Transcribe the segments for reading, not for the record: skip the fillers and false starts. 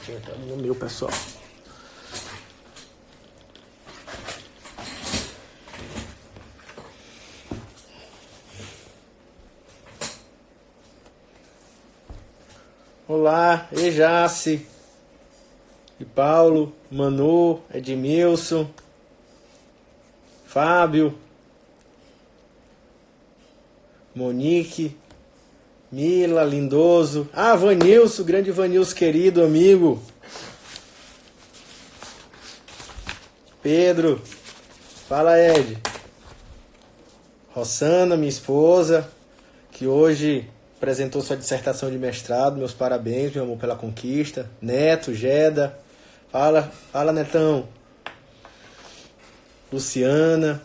No meu, pessoal. Olá, Ejace, e Paulo, Manu, Edmilson, Fábio, Monique, Mila, Lindoso. Ah, Vanilson, grande Vanilson, querido amigo. Pedro, fala Ed. Rossana, minha esposa, que hoje apresentou sua dissertação de mestrado. Meus parabéns, meu amor, pela conquista. Neto, Geda, fala Netão. Luciana,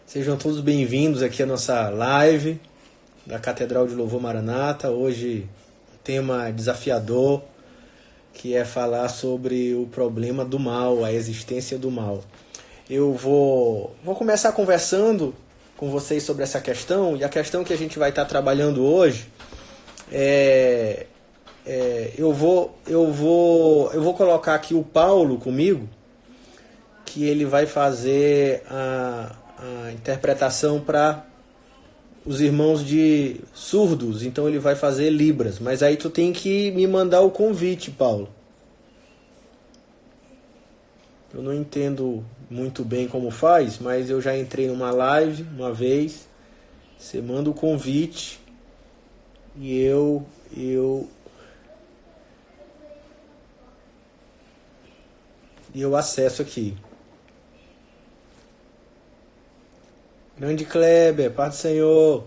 sejam todos bem-vindos aqui à nossa live da Catedral de Louvor Maranata. Hoje tema desafiador, que é falar sobre o problema do mal, a existência do mal. Eu vou começar conversando com vocês sobre essa questão, e a questão que a gente vai estar trabalhando hoje eu vou colocar aqui o Paulo comigo, que ele vai fazer a interpretação para os irmãos de surdos, então ele vai fazer Libras, mas aí tu tem que me mandar o convite, Paulo. Eu não entendo muito bem como faz, mas eu já entrei numa live uma vez. Você manda o convite e eu acesso aqui. Grande Kleber, paz do Senhor.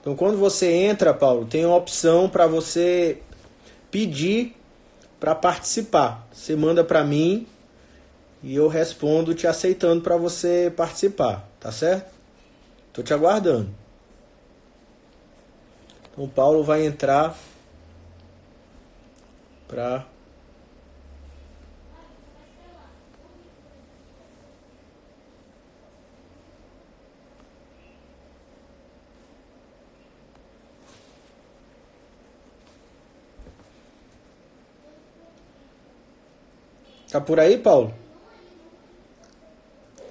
Então, quando você entra, Paulo, tem uma opção para você pedir para participar. Você manda para mim e eu respondo te aceitando para você participar, tá certo? Tô te aguardando. Então, o Paulo vai entrar para... Tá por aí, Paulo?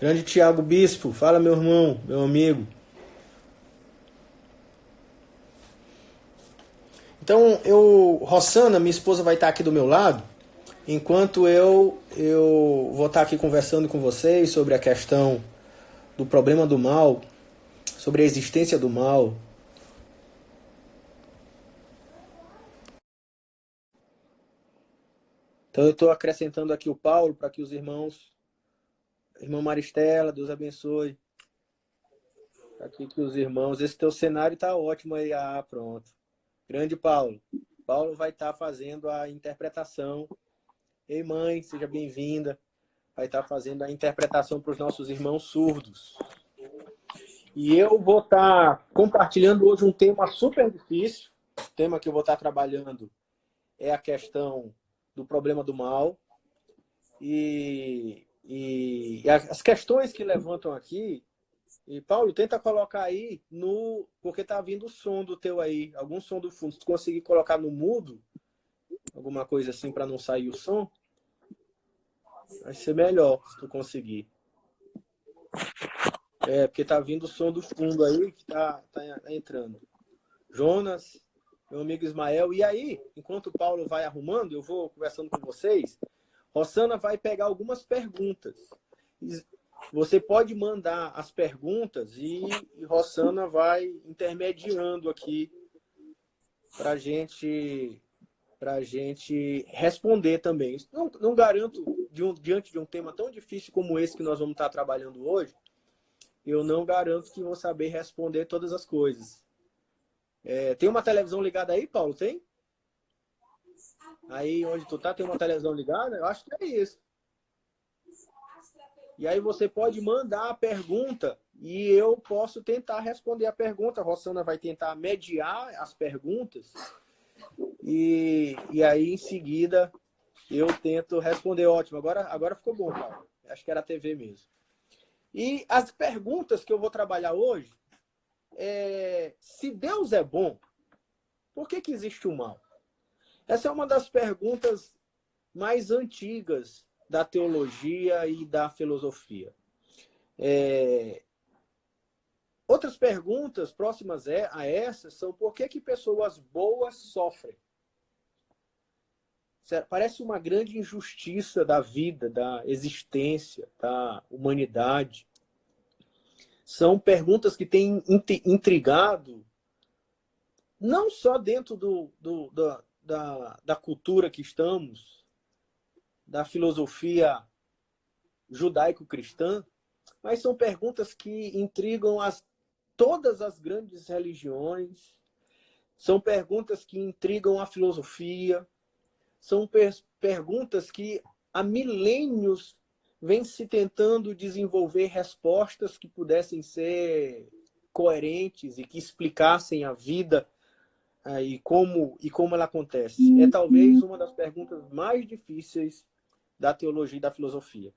Grande Tiago Bispo, fala meu irmão, meu amigo. Então, Rossana, minha esposa, vai estar aqui do meu lado, enquanto eu vou estar aqui conversando com vocês sobre a questão do problema do mal, sobre a existência do mal. Então eu estou acrescentando aqui o Paulo para que os irmãos, irmã Maristela, Deus abençoe. Aqui que os irmãos, esse teu cenário está ótimo aí, pronto. Grande Paulo. Paulo vai estar fazendo a interpretação. Ei mãe, seja bem-vinda. Vai estar fazendo a interpretação para os nossos irmãos surdos. E eu vou estar compartilhando hoje um tema super difícil. O tema que eu vou estar trabalhando é a questão do problema do mal. E as questões que levantam aqui, e Paulo, tenta colocar aí porque tá vindo o som do teu aí, algum som do fundo. Se tu conseguir colocar no mudo, alguma coisa assim para não sair o som, vai ser melhor se tu conseguir. Porque tá vindo o som do fundo aí que tá entrando. Jonas, meu amigo Ismael. E aí, enquanto o Paulo vai arrumando, eu vou conversando com vocês. Rossana vai pegar algumas perguntas. Você pode mandar as perguntas e Rossana vai intermediando aqui para gente responder também. Não garanto, diante de um tema tão difícil como esse que nós vamos estar trabalhando hoje, eu não garanto que vou saber responder todas as coisas. Tem uma televisão ligada aí, Paulo? Tem? Aí onde tu tá, tem uma televisão ligada? Eu acho que é isso. E aí você pode mandar a pergunta e eu posso tentar responder a pergunta. A Rossana vai tentar mediar as perguntas e aí em seguida eu tento responder. Ótimo, agora ficou bom, Paulo. Acho que era a TV mesmo. E as perguntas que eu vou trabalhar hoje, se Deus é bom, por que existe o mal? Essa é uma das perguntas mais antigas da teologia e da filosofia. Outras perguntas próximas a essas são por que pessoas boas sofrem? Parece uma grande injustiça da vida, da existência, da humanidade. São perguntas que têm intrigado, não só dentro da cultura que estamos, da filosofia judaico-cristã, mas são perguntas que intrigam todas as grandes religiões, são perguntas que intrigam a filosofia, são perguntas que há milênios vem se tentando desenvolver respostas que pudessem ser coerentes e que explicassem a vida e como ela acontece. É talvez uma das perguntas mais difíceis da teologia e da filosofia.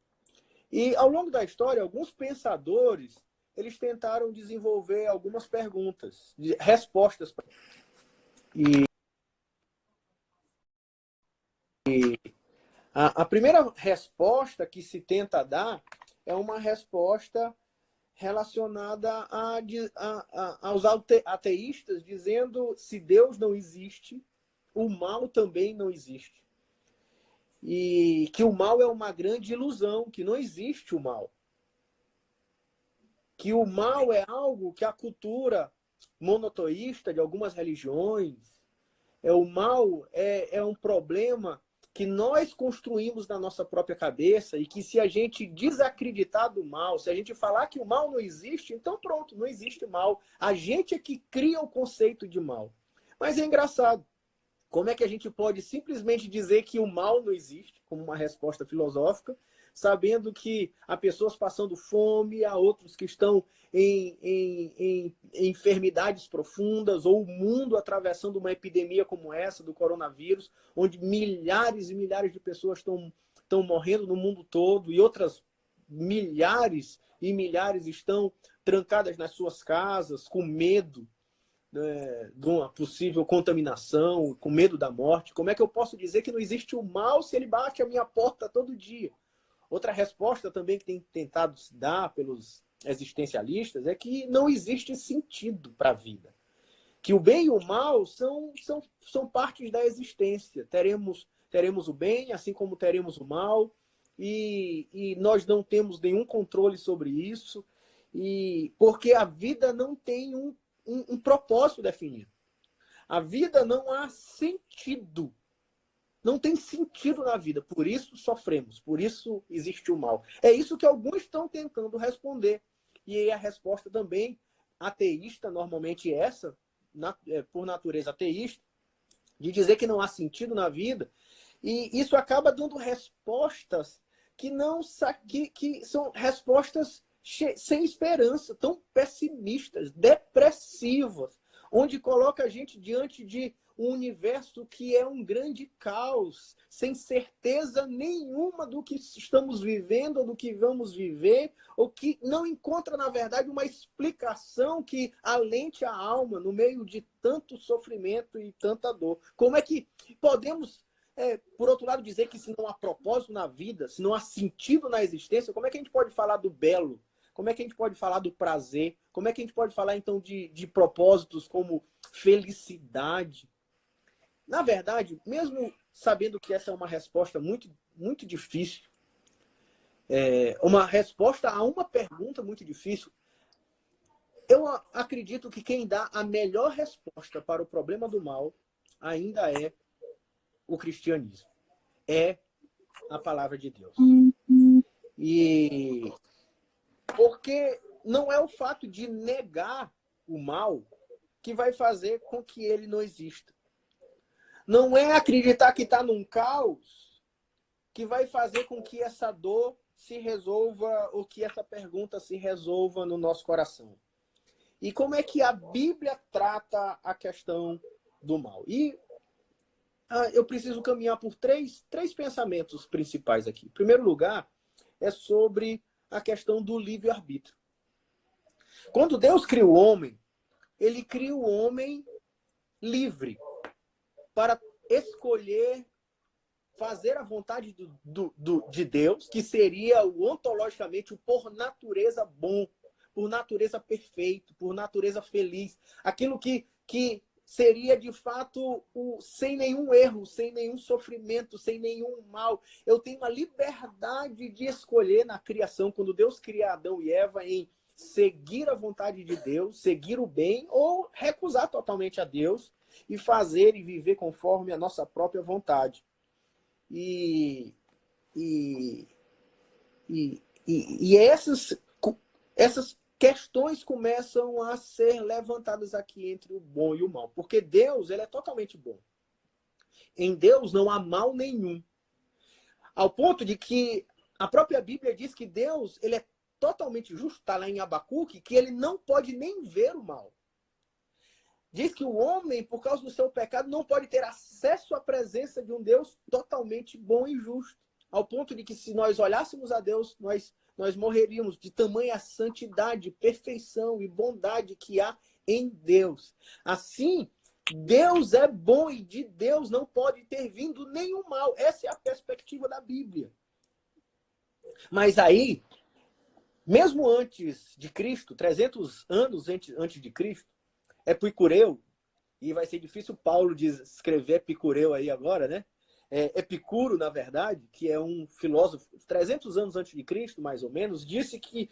E ao longo da história, alguns pensadores eles tentaram desenvolver algumas perguntas, respostas. E a primeira resposta que se tenta dar é uma resposta relacionada aos ateístas, dizendo se Deus não existe, o mal também não existe. E que o mal é uma grande ilusão, que não existe o mal. Que o mal é algo que a cultura monoteísta de algumas religiões, o mal é um problema que nós construímos na nossa própria cabeça e que se a gente desacreditar do mal, se a gente falar que o mal não existe, então pronto, não existe mal. A gente é que cria o conceito de mal. Mas é engraçado. Como é que a gente pode simplesmente dizer que o mal não existe, como uma resposta filosófica, sabendo que há pessoas passando fome, há outros que estão em enfermidades profundas, ou o mundo atravessando uma epidemia como essa, do coronavírus, onde milhares e milhares de pessoas estão morrendo no mundo todo, e outras milhares e milhares estão trancadas nas suas casas, com medo de uma possível contaminação, com medo da morte. Como é que eu posso dizer que não existe o mal se ele bate a minha porta todo dia? Outra resposta também que tem tentado se dar pelos existencialistas é que não existe sentido para a vida. Que o bem e o mal são partes da existência. Teremos o bem, assim como teremos o mal, e nós não temos nenhum controle sobre isso, porque a vida não tem um propósito definido. A vida não há sentido. Não tem sentido na vida. Por isso sofremos. Por isso existe o mal. É isso que alguns estão tentando responder. E aí a resposta também ateísta, normalmente essa, por natureza ateísta, de dizer que não há sentido na vida. E isso acaba dando respostas que são respostas sem esperança, tão pessimistas, depressivas, onde coloca a gente diante de um universo que é um grande caos, sem certeza nenhuma do que estamos vivendo ou do que vamos viver, ou que não encontra, na verdade, uma explicação que alente a alma no meio de tanto sofrimento e tanta dor. Como é que podemos, por outro lado, dizer que se não há propósito na vida, se não há sentido na existência, como é que a gente pode falar do belo? Como é que a gente pode falar do prazer? Como é que a gente pode falar, então, de propósitos como felicidade? Na verdade, mesmo sabendo que essa é uma resposta muito, muito difícil, uma resposta a uma pergunta muito difícil, eu acredito que quem dá a melhor resposta para o problema do mal ainda é o cristianismo. É a palavra de Deus. E porque não é o fato de negar o mal que vai fazer com que ele não exista. Não é acreditar que está num caos que vai fazer com que essa dor se resolva ou que essa pergunta se resolva no nosso coração. E como é que a Bíblia trata a questão do mal? E eu preciso caminhar por três pensamentos principais aqui. Em primeiro lugar, é sobre a questão do livre-arbítrio. Quando Deus cria o homem, ele cria o homem livre para escolher fazer a vontade de Deus, que seria o ontologicamente, o por natureza bom, por natureza perfeito, por natureza feliz. Aquilo que seria, de fato, sem nenhum erro, sem nenhum sofrimento, sem nenhum mal. Eu tenho a liberdade de escolher na criação, quando Deus cria Adão e Eva, em seguir a vontade de Deus, seguir o bem, ou recusar totalmente a Deus e fazer e viver conforme a nossa própria vontade. E essas questões começam a ser levantadas aqui entre o bom e o mal. Porque Deus, ele é totalmente bom. Em Deus não há mal nenhum. Ao ponto de que a própria Bíblia diz que Deus, ele é totalmente justo, está lá em Abacuque, que ele não pode nem ver o mal. Diz que o homem, por causa do seu pecado, não pode ter acesso à presença de um Deus totalmente bom e justo. Ao ponto de que, se nós olhássemos a Deus, nós morreríamos de tamanha santidade, perfeição e bondade que há em Deus. Assim, Deus é bom e de Deus não pode ter vindo nenhum mal. Essa é a perspectiva da Bíblia. Mas aí, mesmo antes de Cristo, 300 anos antes de Cristo, Epicureu, e vai ser difícil Paulo de escrever Epicureu aí agora, né? Epicuro, na verdade, que é um filósofo 300 anos antes de Cristo, mais ou menos, disse que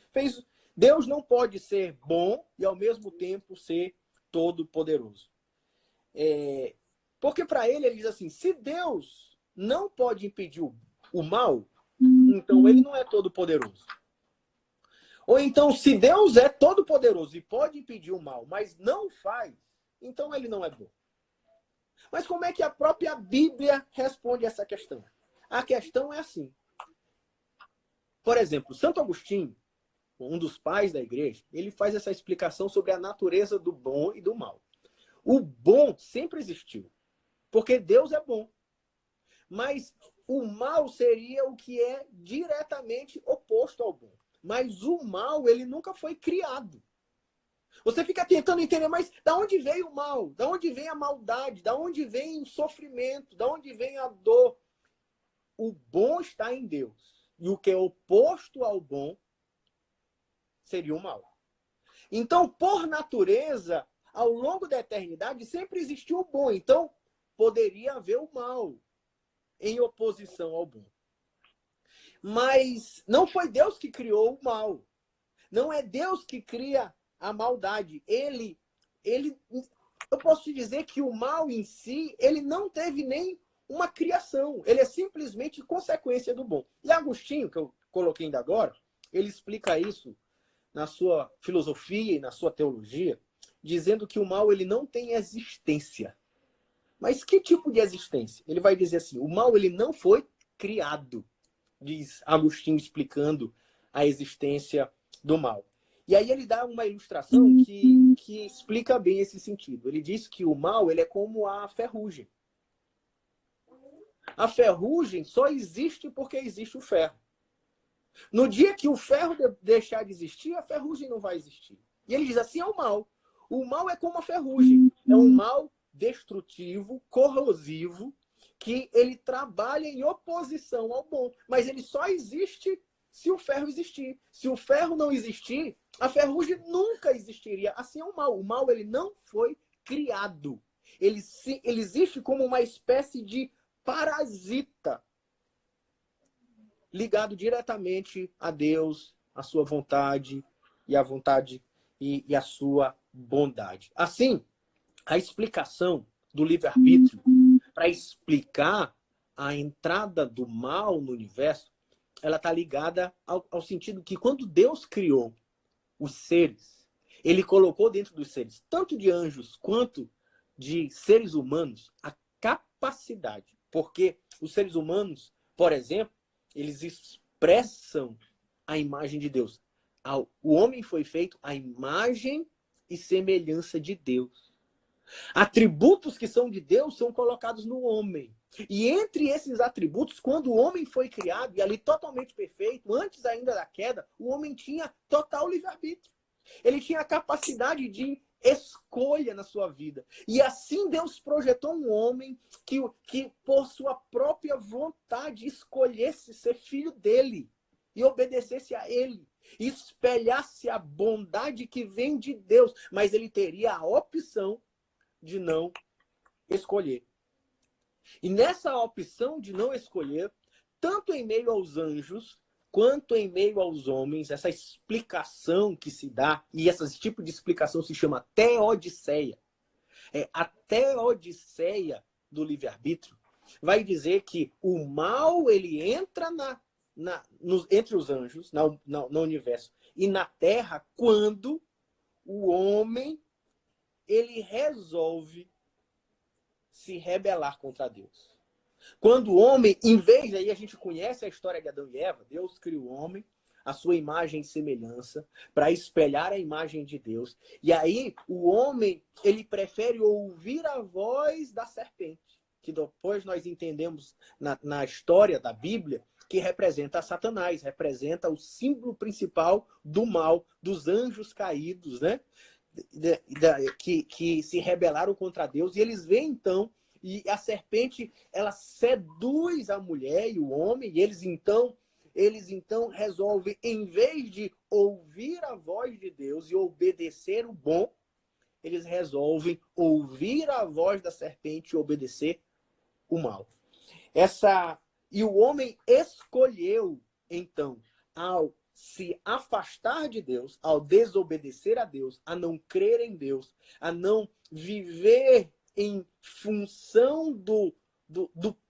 Deus não pode ser bom e ao mesmo tempo ser todo-poderoso. Porque para ele diz assim, se Deus não pode impedir o mal, então ele não é todo-poderoso. Ou então, se Deus é todo-poderoso e pode impedir o mal, mas não faz, então ele não é bom. Mas como é que a própria Bíblia responde essa questão? A questão é assim. Por exemplo, Santo Agostinho, um dos pais da igreja, ele faz essa explicação sobre a natureza do bom e do mal. O bom sempre existiu, porque Deus é bom. Mas o mal seria o que é diretamente oposto ao bom. Mas o mal, ele nunca foi criado. Você fica tentando entender, mas da onde veio o mal? Da onde vem a maldade? Da onde vem o sofrimento? Da onde vem a dor? O bom está em Deus. E o que é oposto ao bom seria o mal. Então, por natureza, ao longo da eternidade, sempre existiu o bom. Então, poderia haver o mal em oposição ao bom. Mas não foi Deus que criou o mal. Não é Deus que cria a maldade. Eu posso te dizer que o mal em si, ele não teve nem uma criação. Ele é simplesmente consequência do bom. E Agostinho, que eu coloquei ainda agora, ele explica isso na sua filosofia e na sua teologia, dizendo que o mal, ele não tem existência. Mas que tipo de existência? Ele vai dizer assim, o mal, ele não foi criado. Diz Agostinho explicando a existência do mal. E aí ele dá uma ilustração que explica bem esse sentido. Ele diz que o mal, ele é como a ferrugem. A ferrugem só existe porque existe o ferro. No dia que o ferro deixar de existir, a ferrugem não vai existir. E ele diz assim, é o mal. O mal é como a ferrugem. É um mal destrutivo, corrosivo, que ele trabalha em oposição ao bom. Mas ele só existe se o ferro existir. Se o ferro não existir, a ferrugem nunca existiria. Assim é o mal. O mal, ele não foi criado. Ele existe como uma espécie de parasita ligado diretamente a Deus, a sua vontade e a vontade e a sua bondade. Assim, a explicação do livre-arbítrio para explicar a entrada do mal no universo, ela está ligada ao sentido que quando Deus criou os seres, ele colocou dentro dos seres, tanto de anjos quanto de seres humanos, a capacidade. Porque os seres humanos, por exemplo, eles expressam a imagem de Deus. O homem foi feito à imagem e semelhança de Deus. Atributos que são de Deus são colocados no homem. E entre esses atributos, quando o homem foi criado, e ali totalmente perfeito, antes ainda da queda, o homem tinha total livre-arbítrio. Ele tinha a capacidade de escolha na sua vida. E assim Deus projetou um homem que por sua própria vontade, escolhesse ser filho dele e obedecesse a ele, espelhasse a bondade que vem de Deus, mas ele teria a opção de não escolher. E nessa opção de não escolher, tanto em meio aos anjos, quanto em meio aos homens, essa explicação que se dá, e esse tipo de explicação se chama teodiceia. É a teodiceia do livre-arbítrio. Vai dizer que o mal, ele entra entre os anjos, no universo, e na Terra, quando o homem, ele resolve se rebelar contra Deus. Quando o homem, em vez, aí a gente conhece a história de Adão e Eva, Deus criou o homem, a sua imagem e semelhança, para espelhar a imagem de Deus. E aí, o homem, ele prefere ouvir a voz da serpente, que depois nós entendemos na história da Bíblia, que representa Satanás, representa o símbolo principal do mal, dos anjos caídos, né? Que se rebelaram contra Deus. E eles veem, então, e a serpente, ela seduz a mulher e o homem, e eles então resolvem, em vez de ouvir a voz de Deus e obedecer o bom, eles resolvem ouvir a voz da serpente e obedecer o mal. E o homem escolheu, então, ao se afastar de Deus, ao desobedecer a Deus, a não crer em Deus, a não viver em função do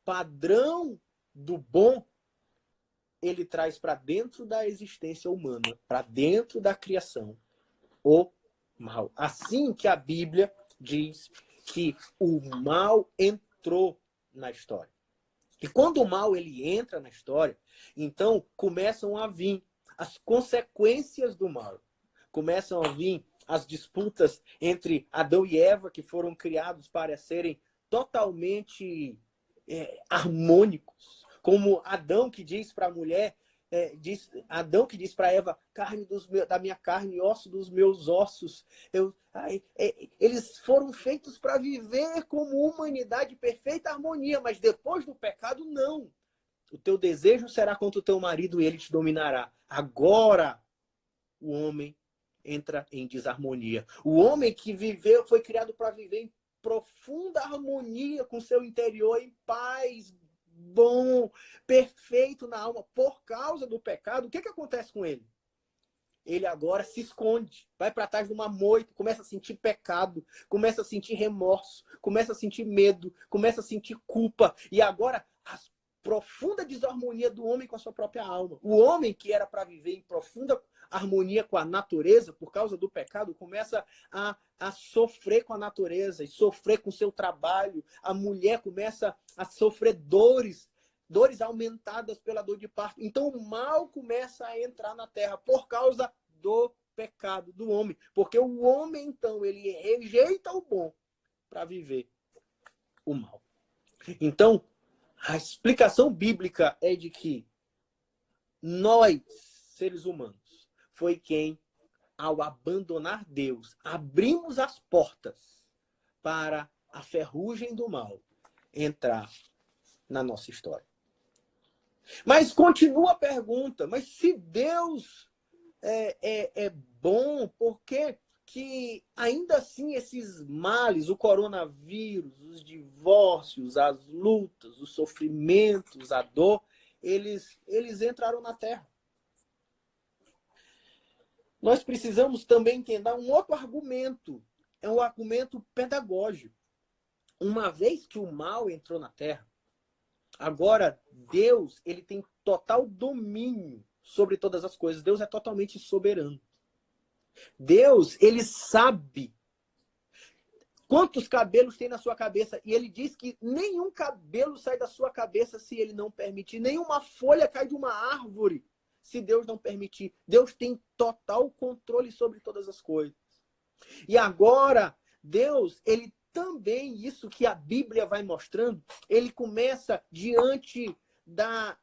padrão do bom, ele traz para dentro da existência humana, para dentro da criação, o mal. Assim que a Bíblia diz que o mal entrou na história. E quando o mal ele entra na história, então começam a vir as consequências do mal. Começam a vir as disputas entre Adão e Eva, que foram criados para serem totalmente harmônicos. Como Adão que diz para a mulher, Adão que diz para Eva, carne da minha carne e osso dos meus ossos. Eles foram feitos para viver como humanidade, perfeita harmonia, mas depois do pecado, não. O teu desejo será contra o teu marido e ele te dominará. Agora, o homem entra em desarmonia. O homem que viveu, foi criado para viver em profunda harmonia com seu interior, em paz, bom, perfeito na alma. Por causa do pecado, o que acontece com ele? Ele agora se esconde, vai para trás de uma moita, começa a sentir pecado, começa a sentir remorso, começa a sentir medo, começa a sentir culpa. E agora, a profunda desarmonia do homem com a sua própria alma. O homem que era para viver em profunda harmonia com a natureza, por causa do pecado, começa a sofrer com a natureza e sofrer com o seu trabalho. A mulher começa a sofrer dores aumentadas pela dor de parto. Então o mal começa a entrar na terra por causa do pecado do homem. Porque o homem, então, ele rejeita o bom para viver o mal. Então, a explicação bíblica é de que nós, seres humanos, foi quem, ao abandonar Deus, abrimos as portas para a ferrugem do mal entrar na nossa história. Mas continua a pergunta, mas se Deus é bom, por que ainda assim esses males, o coronavírus, os divórcios, as lutas, os sofrimentos, a dor, eles entraram na Terra? Nós precisamos também entender um outro argumento, é um argumento pedagógico. Uma vez que o mal entrou na Terra, agora Deus, ele tem total domínio sobre todas as coisas. Deus é totalmente soberano. Deus, ele sabe quantos cabelos tem na sua cabeça. E ele diz que nenhum cabelo sai da sua cabeça se ele não permitir. Nenhuma folha cai de uma árvore se Deus não permitir. Deus tem total controle sobre todas as coisas. E agora, Deus, ele também, isso que a Bíblia vai mostrando, ele começa diante da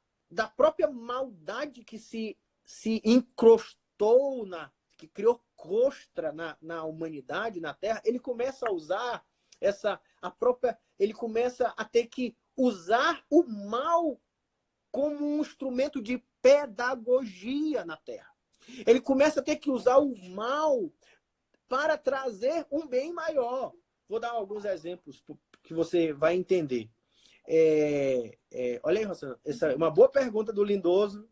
própria maldade que se incrustou, que criou rostra na humanidade, na Terra, ele começa a usar ele começa a ter que usar o mal como um instrumento de pedagogia na Terra. Ele começa a ter que usar o mal para trazer um bem maior. Vou dar alguns exemplos que você vai entender. Olha aí, Rosana, essa é uma boa pergunta do Lindoso.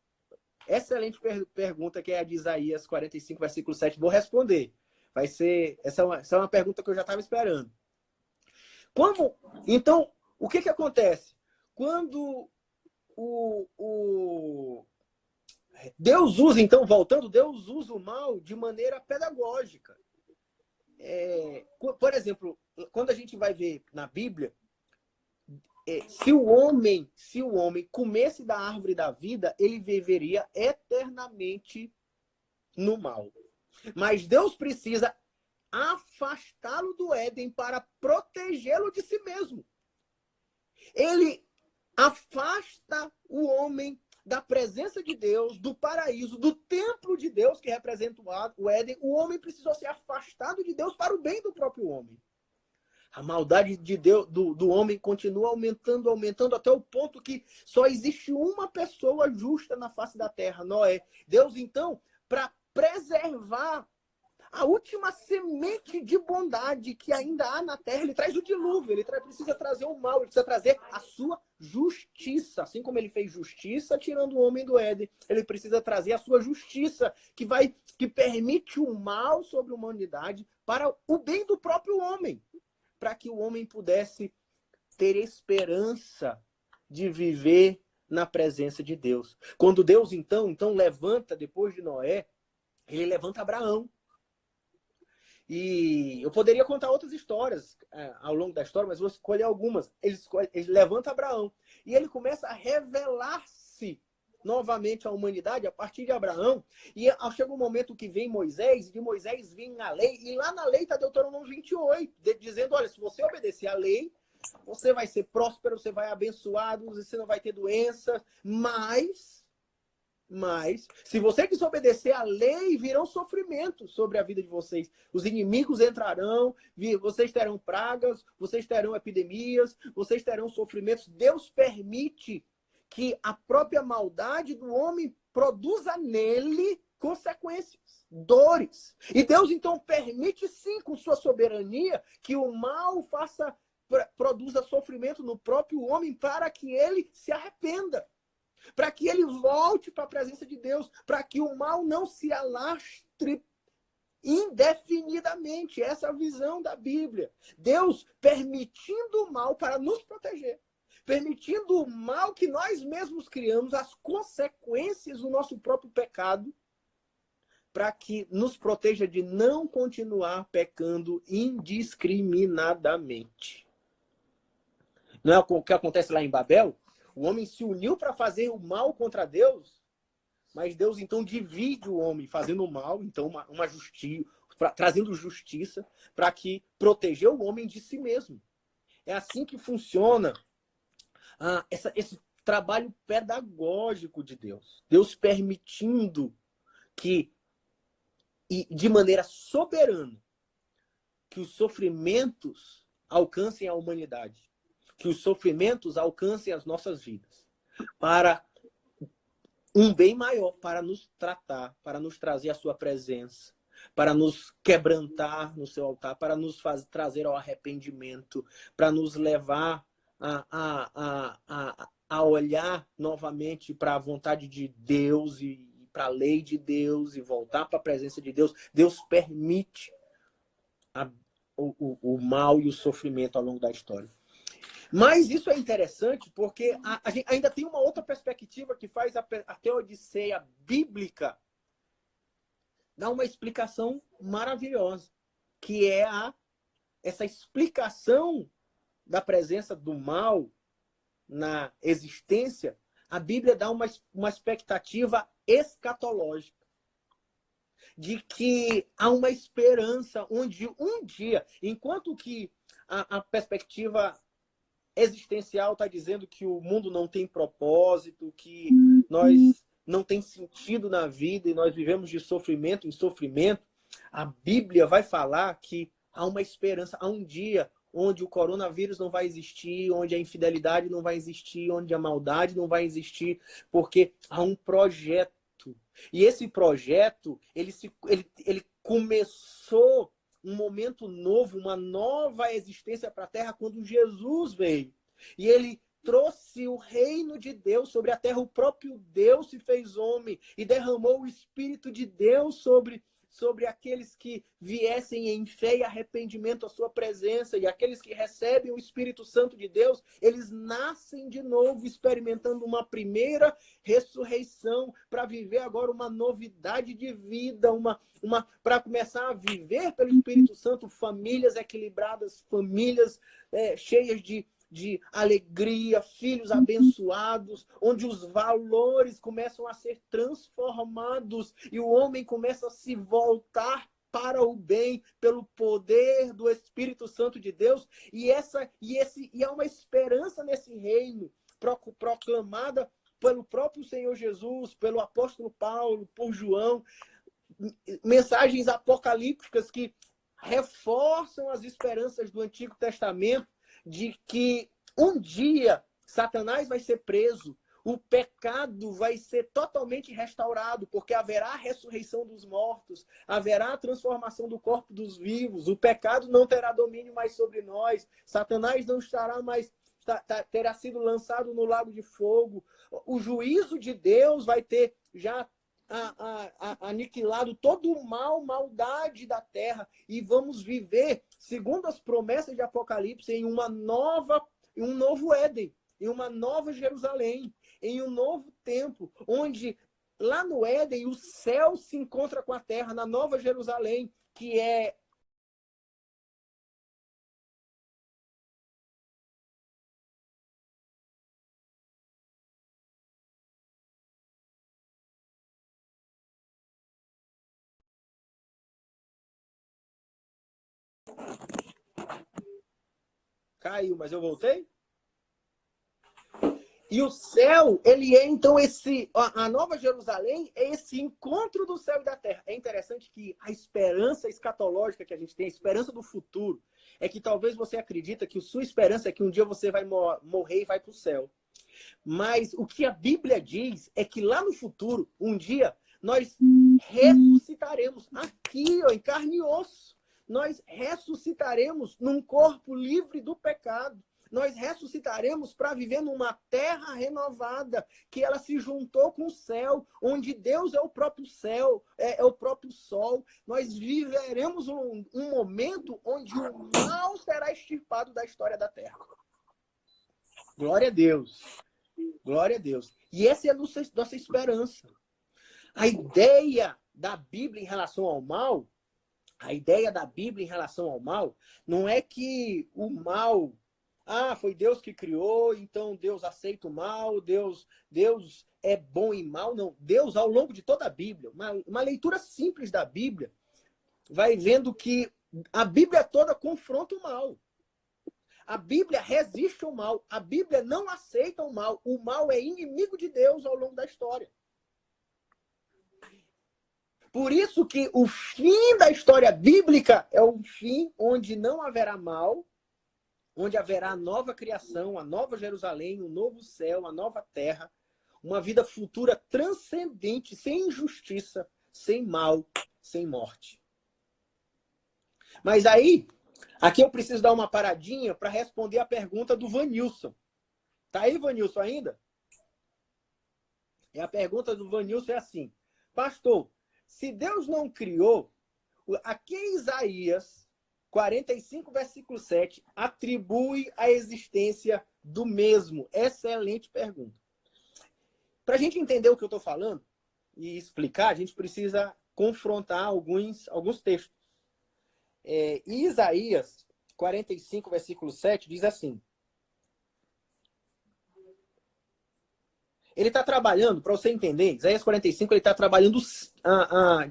Excelente pergunta, que é a de Isaías 45, versículo 7. Vou responder. Essa é uma pergunta que eu já estava esperando. Então, o que acontece? Quando Deus usa, então, voltando, Deus usa o mal de maneira pedagógica. Por exemplo, quando a gente vai ver na Bíblia, se o homem comesse da árvore da vida, ele viveria eternamente no mal. Mas Deus precisa afastá-lo do Éden para protegê-lo de si mesmo. Ele afasta o homem da presença de Deus, do paraíso, do templo de Deus, que representa o Éden. O homem precisou ser afastado de Deus para o bem do próprio homem. A maldade de Deus, do homem continua aumentando, aumentando, até o ponto que só existe uma pessoa justa na face da terra, Noé. Deus, então, para preservar a última semente de bondade que ainda há na terra, ele traz o dilúvio, ele precisa trazer o mal, ele precisa trazer a sua justiça. Assim como ele fez justiça tirando o homem do Éden, ele precisa trazer a sua justiça, que permite o mal sobre a humanidade para o bem do próprio homem, para que o homem pudesse ter esperança de viver na presença de Deus. Quando Deus, então levanta, depois de Noé, ele levanta Abraão. E eu poderia contar outras histórias ao longo da história, mas vou escolher algumas. Ele levanta Abraão e ele começa a revelar-se novamente à humanidade a partir de Abraão. E chega um momento que vem Moisés, e de Moisés vem a lei, e lá na lei está Deuteronômio 28, dizendo, olha, se você obedecer à lei, você vai ser próspero, você vai abençoado, você não vai ter doença, mas se você desobedecer à lei, virão sofrimentos sobre a vida de vocês. Os inimigos entrarão, vocês terão pragas, vocês terão epidemias, vocês terão sofrimentos. Deus permite que a própria maldade do homem produza nele consequências, dores. E Deus, então, permite, sim, com sua soberania, que o mal produza sofrimento no próprio homem para que ele se arrependa. Para que ele volte para a presença de Deus, para que o mal não se alastre indefinidamente. Essa é a visão da Bíblia. Deus permitindo o mal para nos proteger, permitindo o mal que nós mesmos criamos, as consequências do nosso próprio pecado, para que nos proteja de não continuar pecando indiscriminadamente. Não é o que acontece lá em Babel? O homem se uniu para fazer o mal contra Deus, mas Deus então divide o homem fazendo o mal, então uma justiça, trazendo justiça para que proteger o homem de si mesmo. É assim que funciona esse trabalho pedagógico de Deus. Deus permitindo que, e de maneira soberana, que os sofrimentos alcancem a humanidade. Que os sofrimentos alcancem as nossas vidas, para um bem maior, para nos tratar, para nos trazer a sua presença, para nos quebrantar no seu altar, para nos trazer ao arrependimento, para nos levar a olhar novamente para a vontade de Deus e para a lei de Deus e voltar para a presença de Deus. Deus permite o mal e o sofrimento ao longo da história. Mas isso é interessante porque a gente ainda tem uma outra perspectiva que faz a teodiceia bíblica dar uma explicação maravilhosa, que é essa explicação da presença do mal na existência. A Bíblia dá uma expectativa escatológica de que há uma esperança onde um dia, enquanto que a perspectiva existencial está dizendo que o mundo não tem propósito, que nós não tem sentido na vida e nós vivemos de sofrimento em sofrimento, A Bíblia vai falar que há uma esperança, há um dia onde o coronavírus não vai existir, onde a infidelidade não vai existir, onde a maldade não vai existir, porque há um projeto. E esse projeto, ele começou um momento novo, uma nova existência para a Terra quando Jesus veio. E ele trouxe o reino de Deus sobre a terra. O próprio Deus se fez homem e derramou o Espírito de Deus sobre aqueles que viessem em fé e arrependimento à sua presença. E aqueles que recebem o Espírito Santo de Deus, eles nascem de novo, experimentando uma primeira ressurreição, para viver agora uma novidade de vida, para começar a viver pelo Espírito Santo famílias equilibradas, famílias cheias de alegria, filhos abençoados, onde os valores começam a ser transformados e o homem começa a se voltar para o bem pelo poder do Espírito Santo de Deus. E há uma esperança nesse reino proclamada pelo próprio Senhor Jesus, pelo apóstolo Paulo, por João, mensagens apocalípticas que reforçam as esperanças do Antigo Testamento de que um dia Satanás vai ser preso, o pecado vai ser totalmente restaurado, porque haverá a ressurreição dos mortos, haverá a transformação do corpo dos vivos, o pecado não terá domínio mais sobre nós, Satanás não estará mais, terá sido lançado no lago de fogo, o juízo de Deus vai ter já aniquilado todo o mal, maldade da terra, e vamos viver, segundo as promessas de Apocalipse, em um novo Éden, em uma nova Jerusalém, em um novo templo, onde lá no Éden o céu se encontra com a terra, na nova Jerusalém, que é caiu, mas eu voltei? E o céu, ele é então a Nova Jerusalém é esse encontro do céu e da terra. É interessante que a esperança escatológica que a gente tem, a esperança do futuro, é que talvez você acredita que a sua esperança é que um dia você vai morrer e vai para o céu. Mas o que a Bíblia diz é que lá no futuro, um dia, nós ressuscitaremos aqui, ó, em carne e osso. Nós ressuscitaremos num corpo livre do pecado. Nós ressuscitaremos para viver numa terra renovada, que ela se juntou com o céu, onde Deus é o próprio céu, é o próprio sol. Nós viveremos um momento onde o mal será extirpado da história da terra. Glória a Deus. Glória a Deus. E essa é a nossa esperança. A ideia da Bíblia em relação ao mal, não é que o mal, foi Deus que criou, então Deus aceita o mal, Deus é bom e mal. Não, Deus, ao longo de toda a Bíblia, uma leitura simples da Bíblia, vai vendo que a Bíblia toda confronta o mal. A Bíblia resiste ao mal. A Bíblia não aceita o mal. O mal é inimigo de Deus ao longo da história. Por isso que o fim da história bíblica é o fim onde não haverá mal, onde haverá a nova criação, a nova Jerusalém, um novo céu, a nova terra, uma vida futura transcendente, sem injustiça, sem mal, sem morte. Mas aí, aqui eu preciso dar uma paradinha para responder a pergunta do Vanilson. Tá aí, Vanilson, ainda? E a pergunta do Vanilson é assim: pastor, se Deus não criou, a que Isaías 45, versículo 7 atribui a existência do mesmo? Excelente pergunta. Para a gente entender o que eu estou falando e explicar, a gente precisa confrontar alguns textos. Isaías 45, versículo 7 diz assim: ele está trabalhando, para você entender, Isaías 45, ele está trabalhando,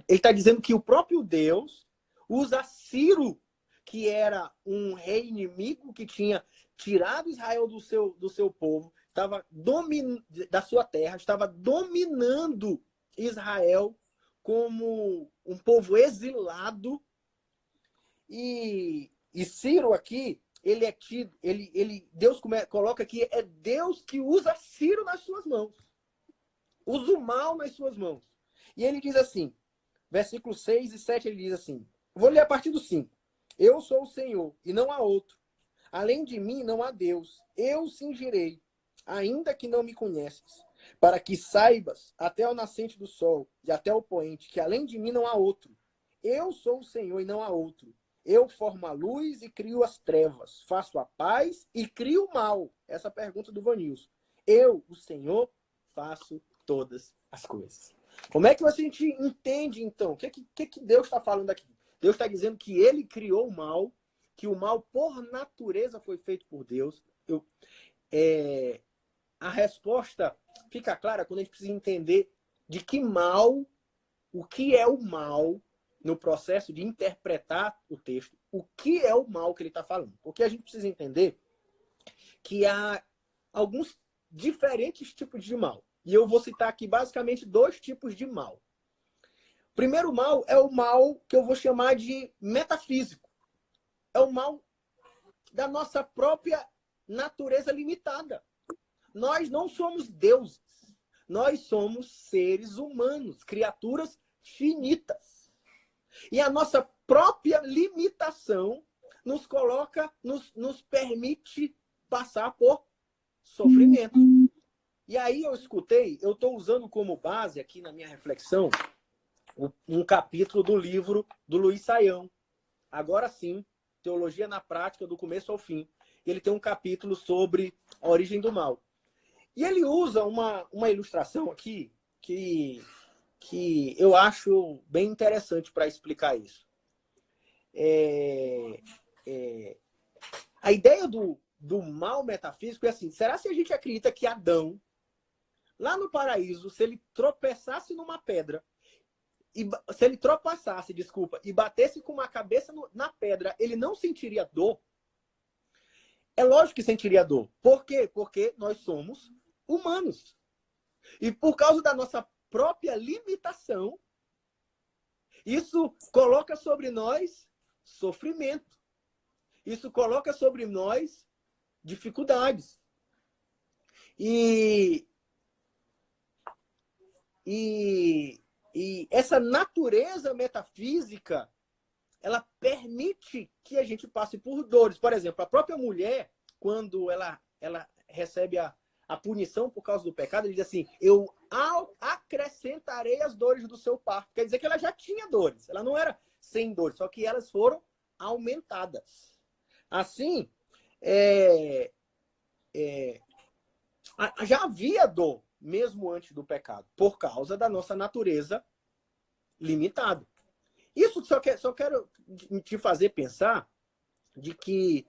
ele está dizendo que o próprio Deus usa Ciro, que era um rei inimigo que tinha tirado Israel do seu povo, estava da sua terra, estava dominando Israel como um povo exilado. E Ciro aqui, ele é tido, Deus coloca que é Deus que usa Ciro nas suas mãos. Usa o mal nas suas mãos. E ele diz assim, versículos 6 e 7, ele diz assim, vou ler a partir do 5. Eu sou o Senhor, e não há outro. Além de mim, não há Deus. Eu cingirei, ainda que não me conheces, para que saibas, até o nascente do sol e até o poente, que além de mim não há outro. Eu sou o Senhor, e não há outro. Eu formo a luz e crio as trevas. Faço a paz e crio o mal. Essa pergunta do Vanilson. Eu, o Senhor, faço todas as coisas. Como é que a gente entende, então? O que Deus está falando aqui? Deus está dizendo que ele criou o mal, que o mal, por natureza, foi feito por Deus. A resposta fica clara quando a gente precisa entender de que mal, o que é o mal, no processo de interpretar o texto, o que é o mal que ele está falando. Porque a gente precisa entender que há alguns diferentes tipos de mal. E eu vou citar aqui basicamente 2 tipos de mal. O primeiro mal é o mal que eu vou chamar de metafísico. É o mal da nossa própria natureza limitada. Nós não somos deuses. Nós somos seres humanos, criaturas finitas. E a nossa própria limitação nos coloca, nos permite passar por sofrimento. E aí eu estou usando como base aqui na minha reflexão um capítulo do livro do Luiz Saião. Agora sim, Teologia na Prática, do começo ao fim. Ele tem um capítulo sobre a origem do mal. E ele usa uma ilustração aqui que eu acho bem interessante para explicar isso. A ideia do mal metafísico é assim, será que a gente acredita que Adão, lá no paraíso, se ele tropeçasse numa pedra, se ele tropeçasse, e batesse com uma cabeça na pedra, ele não sentiria dor? É lógico que sentiria dor. Por quê? Porque nós somos humanos. E por causa da nossa própria limitação, isso coloca sobre nós sofrimento. Isso coloca sobre nós dificuldades. E essa natureza metafísica, ela permite que a gente passe por dores. Por exemplo, a própria mulher, quando ela recebe a punição por causa do pecado, ele diz assim, eu acrescentarei as dores do seu parto. Quer dizer que ela já tinha dores. Ela não era sem dores, só que elas foram aumentadas. Assim, já havia dor, mesmo antes do pecado, por causa da nossa natureza limitada. Isso só quero te fazer pensar de que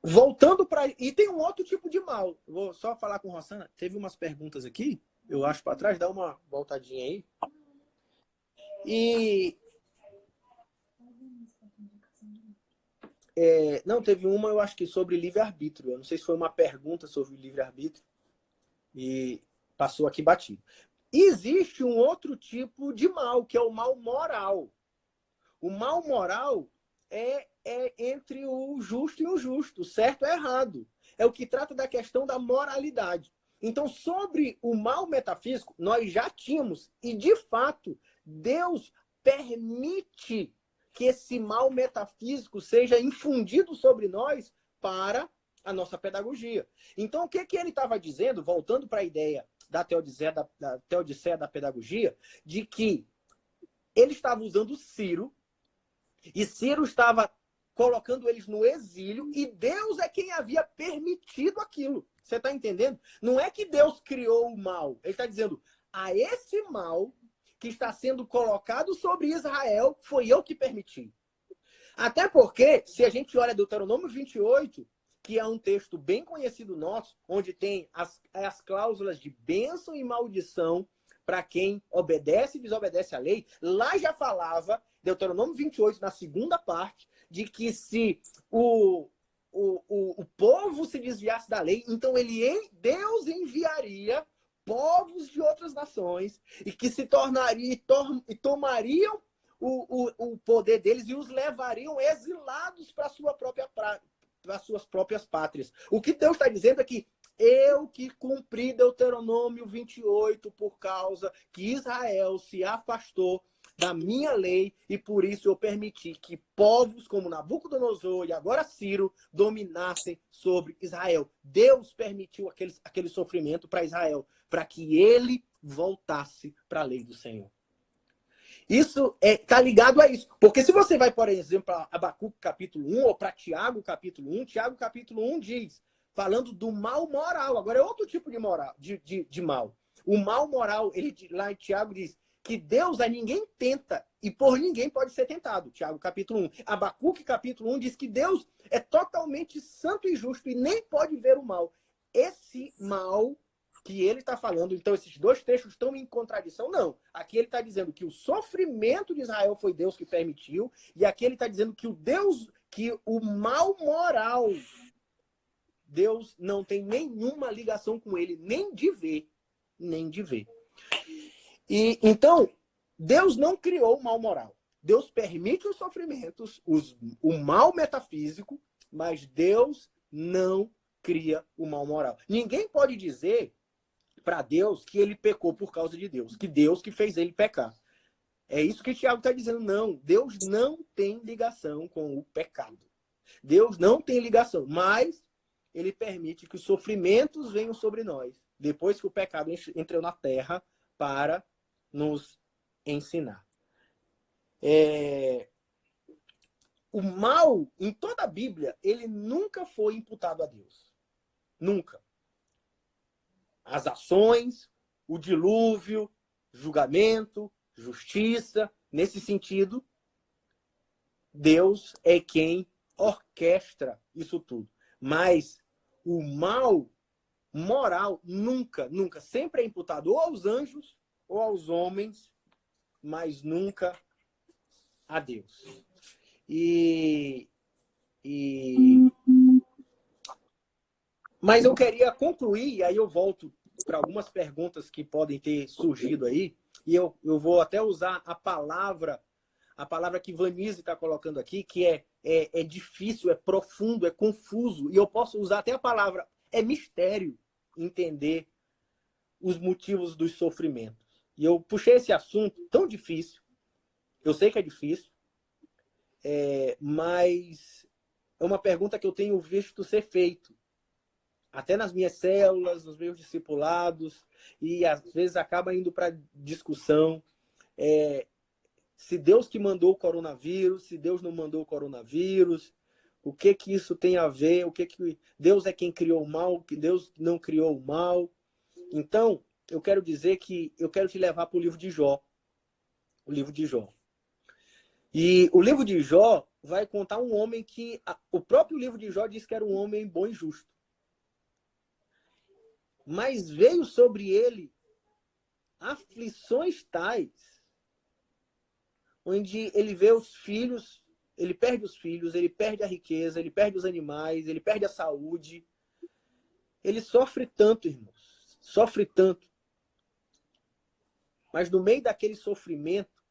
voltando para... E tem um outro tipo de mal. Vou só falar com Rossana. Teve umas perguntas aqui, eu acho, para trás. Dá uma voltadinha aí. Não, teve uma, eu acho que sobre livre-arbítrio. Eu não sei se foi uma pergunta sobre livre-arbítrio. E passou aqui batido. Existe um outro tipo de mal, que é o mal moral. O mal moral é entre o justo e o injusto, o certo e o errado. É o que trata da questão da moralidade. Então, sobre o mal metafísico, nós já tínhamos, e de fato, Deus permite que esse mal metafísico seja infundido sobre nós para a nossa pedagogia. Então, o que ele estava dizendo, voltando para a ideia da teodiceia da pedagogia, de que ele estava usando Ciro, e Ciro estava colocando eles no exílio, e Deus é quem havia permitido aquilo. Você está entendendo? Não é que Deus criou o mal. Ele está dizendo, a esse mal que está sendo colocado sobre Israel, foi eu que permiti. Até porque, se a gente olha Deuteronômio 28, que é um texto bem conhecido nosso, onde tem as cláusulas de bênção e maldição para quem obedece e desobedece à lei, lá já falava, Deuteronômio 28, na segunda parte, de que se o povo se desviasse da lei, então Deus enviaria povos de outras nações e que se tornariam e tomariam o poder deles e os levariam exilados para suas próprias pátrias. O que Deus está dizendo é que eu que cumpri Deuteronômio 28 por causa que Israel se afastou da minha lei e por isso eu permiti que povos como Nabucodonosor e agora Ciro dominassem sobre Israel. Deus permitiu aquele sofrimento para Israel, para que ele voltasse para a lei do Senhor. Isso está ligado a isso. Porque se você vai, por exemplo, para Abacuque capítulo 1 ou para Tiago capítulo 1, Tiago capítulo 1 diz, falando do mal moral. Agora é outro tipo de moral, de mal. O mal moral, lá em Tiago diz que Deus a ninguém tenta e por ninguém pode ser tentado. Tiago capítulo 1. Abacuque capítulo 1 diz que Deus é totalmente santo e justo e nem pode ver o mal. Esse mal que ele está falando, então esses dois textos estão em contradição? Não. Aqui ele está dizendo que o sofrimento de Israel foi Deus que permitiu, e aqui ele está dizendo que o mal moral, Deus não tem nenhuma ligação com ele, nem de ver. E então, Deus não criou o mal moral. Deus permite os sofrimentos, o mal metafísico, mas Deus não cria o mal moral. Ninguém pode dizer para Deus que ele pecou por causa de Deus, que Deus que fez ele pecar. É isso que Tiago está dizendo. Não, Deus não tem ligação com o pecado. Deus não tem ligação, mas ele permite que os sofrimentos venham sobre nós, depois que o pecado entrou na terra, para nos ensinar. O mal, em toda a Bíblia, ele nunca foi imputado a Deus. Nunca. As ações, o dilúvio, julgamento, justiça, nesse sentido, Deus é quem orquestra isso tudo. Mas o mal moral nunca, sempre é imputado ou aos anjos ou aos homens, mas nunca a Deus. Mas eu queria concluir, e aí eu volto para algumas perguntas que podem ter surgido aí, e eu vou até usar a palavra que Vanise está colocando aqui, que é difícil, é profundo, é confuso, e eu posso usar até a palavra, é mistério entender os motivos dos sofrimentos. E eu puxei esse assunto tão difícil, eu sei que é difícil, mas é uma pergunta que eu tenho visto ser feito, até nas minhas células, nos meus discipulados, e às vezes acaba indo para discussão. Se Deus que mandou o coronavírus, se Deus não mandou o coronavírus, o que isso tem a ver, Deus é quem criou o mal, que Deus não criou o mal. Então, eu quero dizer que eu quero te levar para o livro de Jó. O livro de Jó. E o livro de Jó vai contar um homem que o próprio livro de Jó diz que era um homem bom e justo. Mas veio sobre ele aflições tais, onde ele vê os filhos, ele perde os filhos, ele perde a riqueza, ele perde os animais, ele perde a saúde. Ele sofre tanto, irmãos, sofre tanto. Mas no meio daquele sofrimento,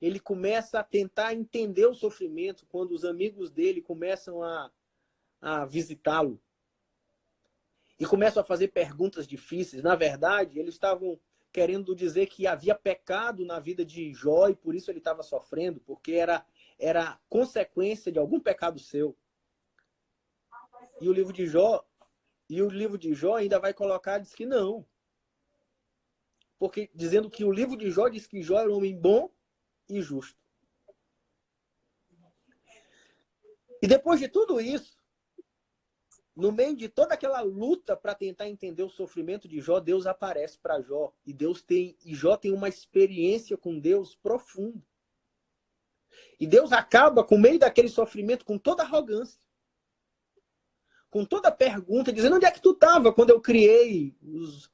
ele começa a tentar entender o sofrimento quando os amigos dele começam a visitá-lo. E começam a fazer perguntas difíceis. Na verdade, eles estavam querendo dizer que havia pecado na vida de Jó e por isso ele estava sofrendo, porque era consequência de algum pecado seu. E o livro de Jó ainda vai colocar, diz que não. Porque dizendo que o livro de Jó diz que Jó era um homem bom e justo. E depois de tudo isso, no meio de toda aquela luta para tentar entender o sofrimento de Jó, Deus aparece para Jó. E Jó tem uma experiência com Deus profunda. E Deus acaba, com meio daquele sofrimento, com toda arrogância. Com toda pergunta, dizendo: onde é que tu estava quando eu criei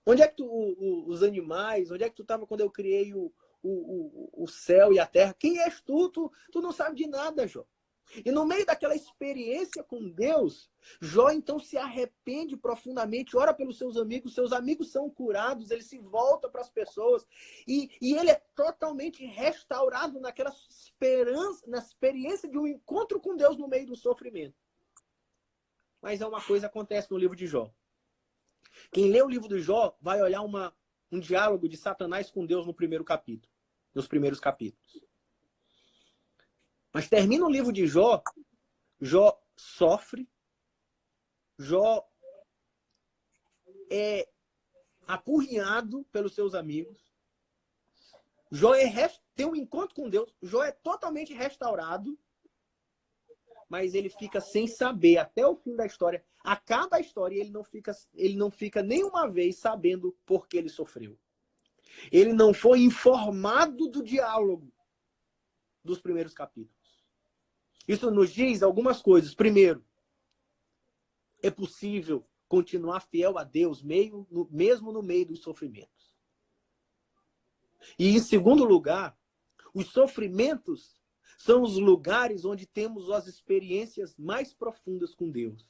onde é que os animais? Onde é que tu estava quando eu criei o céu e a terra? Quem és tu? Tu não sabe de nada, Jó. E no meio daquela experiência com Deus, Jó então se arrepende profundamente, ora pelos seus amigos são curados, ele se volta para as pessoas e ele é totalmente restaurado naquela esperança, na experiência de um encontro com Deus no meio do sofrimento. Mas uma coisa acontece no livro de Jó. Quem lê o livro de Jó vai olhar um diálogo de Satanás com Deus no primeiro capítulo, nos primeiros capítulos. Mas termina o livro de Jó, Jó sofre, Jó é apurrinhado pelos seus amigos, Jó tem um encontro com Deus, Jó é totalmente restaurado, mas ele fica sem saber até o fim da história. Acaba a história e ele não fica nenhuma vez sabendo por que ele sofreu. Ele não foi informado do diálogo dos primeiros capítulos. Isso nos diz algumas coisas. Primeiro, é possível continuar fiel a Deus mesmo no meio dos sofrimentos. E em segundo lugar, os sofrimentos são os lugares onde temos as experiências mais profundas com Deus.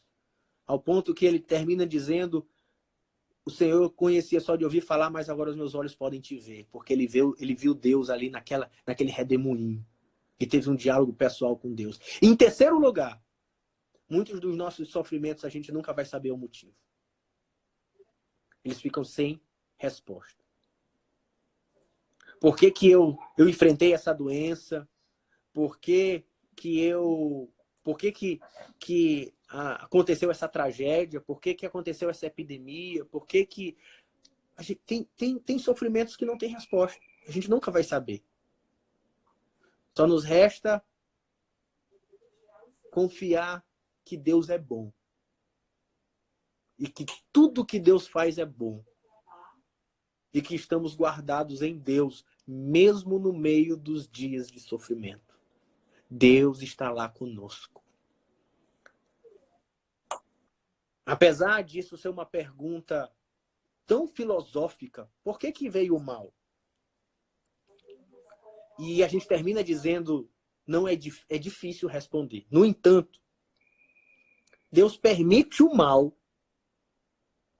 Ao ponto que ele termina dizendo: o Senhor eu conhecia só de ouvir falar, mas agora os meus olhos podem te ver. Porque ele viu Deus ali naquele redemoinho. E teve um diálogo pessoal com Deus. Em terceiro lugar, muitos dos nossos sofrimentos a gente nunca vai saber o motivo. Eles ficam sem resposta. Por que que eu enfrentei essa doença? Por que que aconteceu essa tragédia? Por que que aconteceu essa epidemia? Por que que a gente tem sofrimentos que não tem resposta? A gente nunca vai saber. Só nos resta confiar que Deus é bom. E que tudo que Deus faz é bom. E que estamos guardados em Deus, mesmo no meio dos dias de sofrimento. Deus está lá conosco. Apesar disso ser uma pergunta tão filosófica, por que que veio o mal? E a gente termina dizendo, não é difícil responder. No entanto, Deus permite o mal.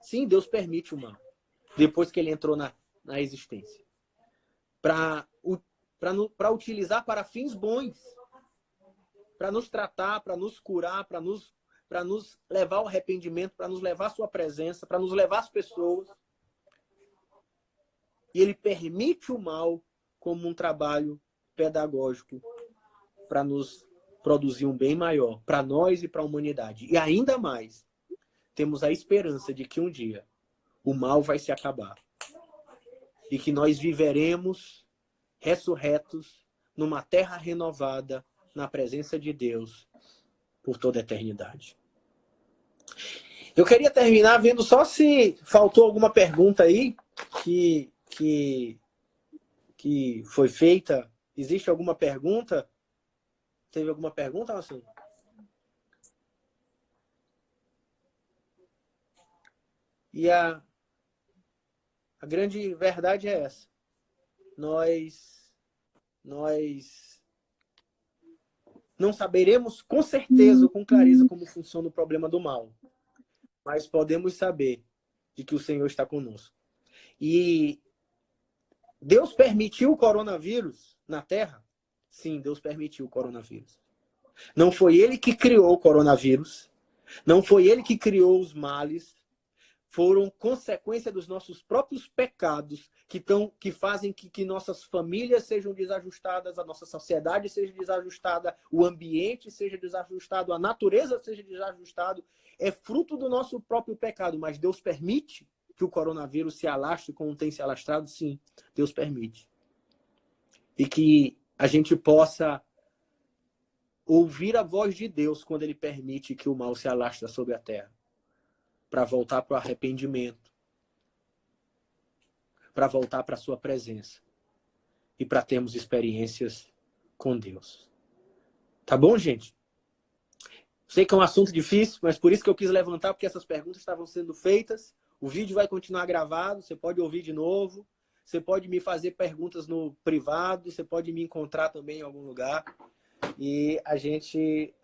Sim, Deus permite o mal. Depois que ele entrou na existência. Para utilizar para fins bons. Para nos tratar, para nos curar, para nos levar ao arrependimento, para nos levar à sua presença, para nos levar às pessoas. E ele permite o mal como um trabalho pedagógico para nos produzir um bem maior, para nós e para a humanidade. E ainda mais, temos a esperança de que um dia o mal vai se acabar. E que nós viveremos ressurretos numa terra renovada, na presença de Deus, por toda a eternidade. Eu queria terminar vendo só se faltou alguma pergunta aí que foi feita. Existe alguma pergunta? Teve alguma pergunta, assim? E a grande verdade é essa. Nós não saberemos com certeza, com clareza, como funciona o problema do mal. Mas podemos saber de que o Senhor está conosco. E Deus permitiu o coronavírus na Terra? Sim, Deus permitiu o coronavírus. Não foi ele que criou o coronavírus. Não foi ele que criou os males. Foram consequência dos nossos próprios pecados que fazem que nossas famílias sejam desajustadas, a nossa sociedade seja desajustada, o ambiente seja desajustado, a natureza seja desajustada. É fruto do nosso próprio pecado, mas Deus permite que o coronavírus se alastre como tem se alastrado? Sim, Deus permite. E que a gente possa ouvir a voz de Deus quando Ele permite que o mal se alastre sobre a terra. Para voltar para o arrependimento. Para voltar para a sua presença. E para termos experiências com Deus. Tá bom, gente? Sei que é um assunto difícil, mas por isso que eu quis levantar, porque essas perguntas estavam sendo feitas. O vídeo vai continuar gravado, você pode ouvir de novo. Você pode me fazer perguntas no privado, você pode me encontrar também em algum lugar. e a gente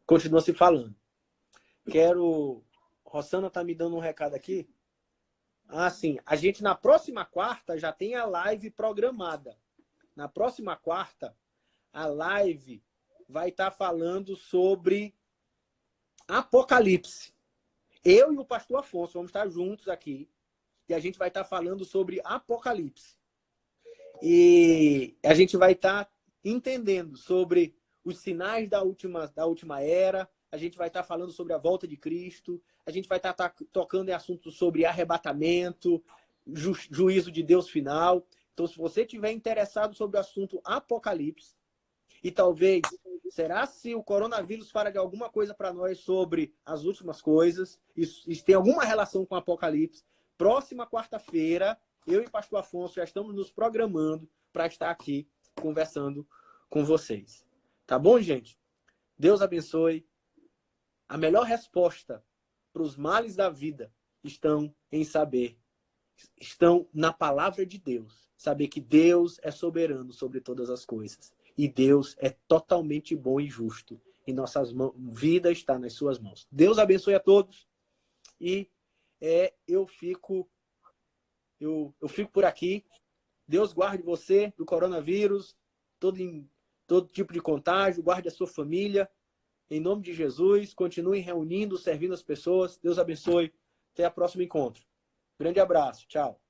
continua se falando. Rossana tá me dando um recado aqui. Sim, a gente na próxima quarta já tem a live programada. Na próxima quarta, a live vai estar falando sobre Apocalipse. Eu e o pastor Afonso vamos estar juntos aqui e a gente vai estar falando sobre Apocalipse. E a gente vai estar entendendo sobre os sinais da última era, a gente vai estar falando sobre a volta de Cristo, a gente vai estar tocando em assuntos sobre arrebatamento, juízo de Deus final. Então, se você estiver interessado sobre o assunto Apocalipse, e talvez, será se o coronavírus fala de alguma coisa para nós sobre as últimas coisas, isso tem alguma relação com o Apocalipse, próxima quarta-feira, eu e o pastor Afonso já estamos nos programando para estar aqui conversando com vocês. Tá bom, gente? Deus abençoe. A melhor resposta para os males da vida estão na palavra de Deus. Saber que Deus é soberano sobre todas as coisas. E Deus é totalmente bom e justo. E nossas vida está nas suas mãos. Deus abençoe a todos. E eu fico por aqui. Deus guarde você do coronavírus, todo tipo de contágio, guarde a sua família. Em nome de Jesus, continue reunindo, servindo as pessoas. Deus abençoe. Até o próximo encontro. Grande abraço. Tchau.